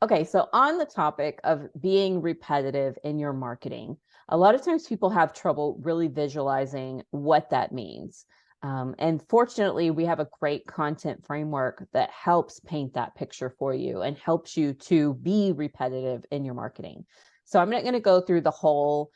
Okay, so on the topic of being repetitive in your marketing, a lot of times people have trouble really visualizing what that means. And fortunately, we have a great content framework that helps paint that picture for you and helps you to be repetitive in your marketing. So I'm not going to go through the whole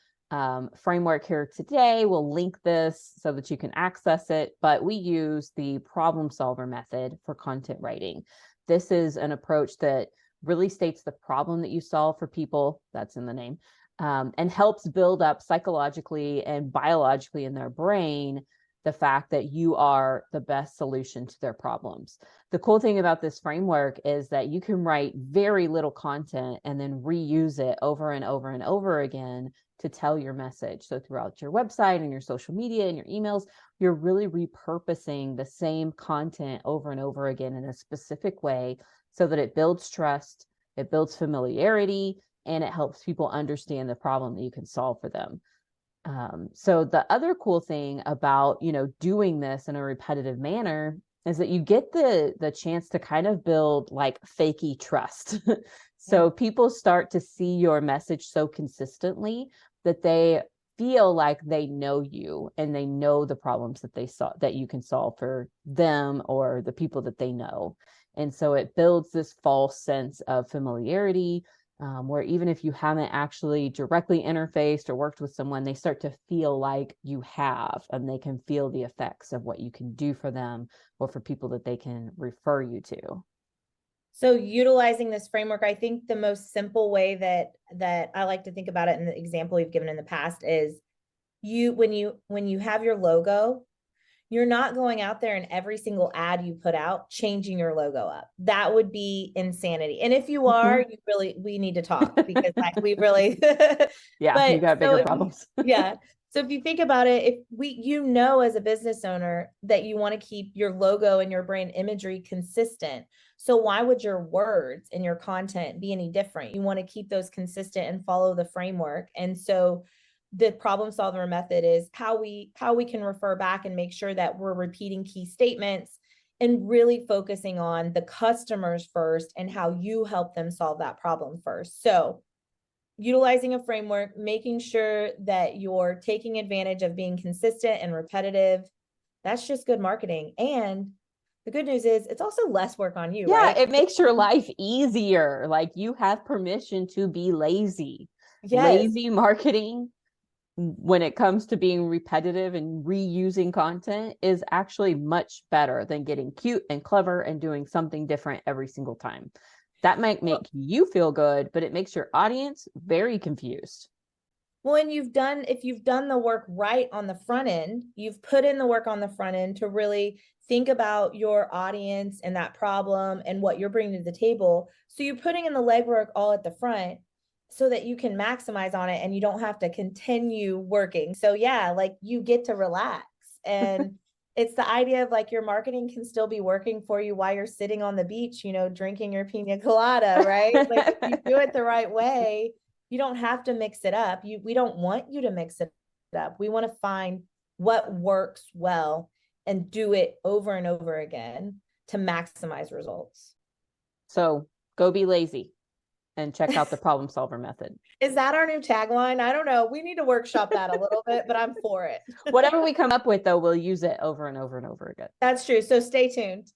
framework here today. We'll link this so that you can access it, but we use the problem solver method for content writing. This is an approach that really states the problem that you solve for people, that's in the name, and helps build up psychologically and biologically in their brain the fact that you are the best solution to their problems. The cool thing about this framework is that you can write very little content and then reuse it over and over and over again to tell your message. So throughout your website and your social media and your emails, you're really repurposing the same content over and over again in a specific way so that it builds trust, it builds familiarity, and it helps people understand the problem that you can solve for them. So the other cool thing about, doing this in a repetitive manner is that you get the chance to kind of build like fakey trust. So people start to see your message so consistently that they feel like they know you and they know the problems that you can solve for them or the people that they know. And so it builds this false sense of familiarity, where even if you haven't actually directly interfaced or worked with someone, they start to feel like you have, and they can feel the effects of what you can do for them or for people that they can refer you to. So utilizing this framework, I think the most simple way that I like to think about it, and the example you've given in the past, is when you have your logo, you're not going out there and every single ad you put out changing your logo up. That would be insanity. And if you are, we need to talk because we really, Yeah, you but got so bigger problems. yeah. So if you think about it, if as a business owner that you want to keep your logo and your brand imagery consistent. So why would your words and your content be any different? You want to keep those consistent and follow the framework. And so the problem solver method is how we can refer back and make sure that we're repeating key statements and really focusing on the customers first and how you help them solve that problem first. So utilizing a framework, making sure that you're taking advantage of being consistent and repetitive. That's just good marketing. And the good news is it's also less work on you, Yeah, right? it makes your life easier. Like you have permission to be lazy. Yes. Lazy marketing, when it comes to being repetitive and reusing content, is actually much better than getting cute and clever and doing something different every single time. That might make you feel good, but it makes your audience very confused. Well, and if you've done the work right on the front end, you've put in the work on the front end to really think about your audience and that problem and what you're bringing to the table. So you're putting in the legwork all at the front so that you can maximize on it and you don't have to continue working. So yeah, like you get to relax. And it's the idea of like your marketing can still be working for you while you're sitting on the beach, drinking your pina colada, right? Like if you do it the right way, you don't have to mix it up. We don't want you to mix it up. We want to find what works well and do it over and over again to maximize results. So go be lazy and check out the problem solver method. Is that our new tagline? I don't know. We need to workshop that a little bit, but I'm for it. Whatever we come up with, though, we'll use it over and over and over again. That's true. So stay tuned.